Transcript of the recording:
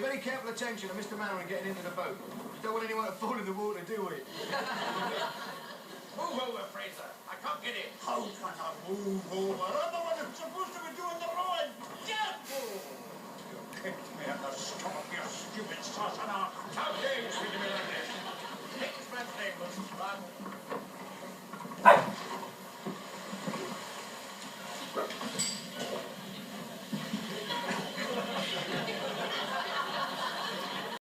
very careful attention to Mr. Mallory getting into the boat. We don't want anyone to fall in the water, do we? Move over, Fraser. I can't get in. How can I move over? I'm the one that's supposed to be doing the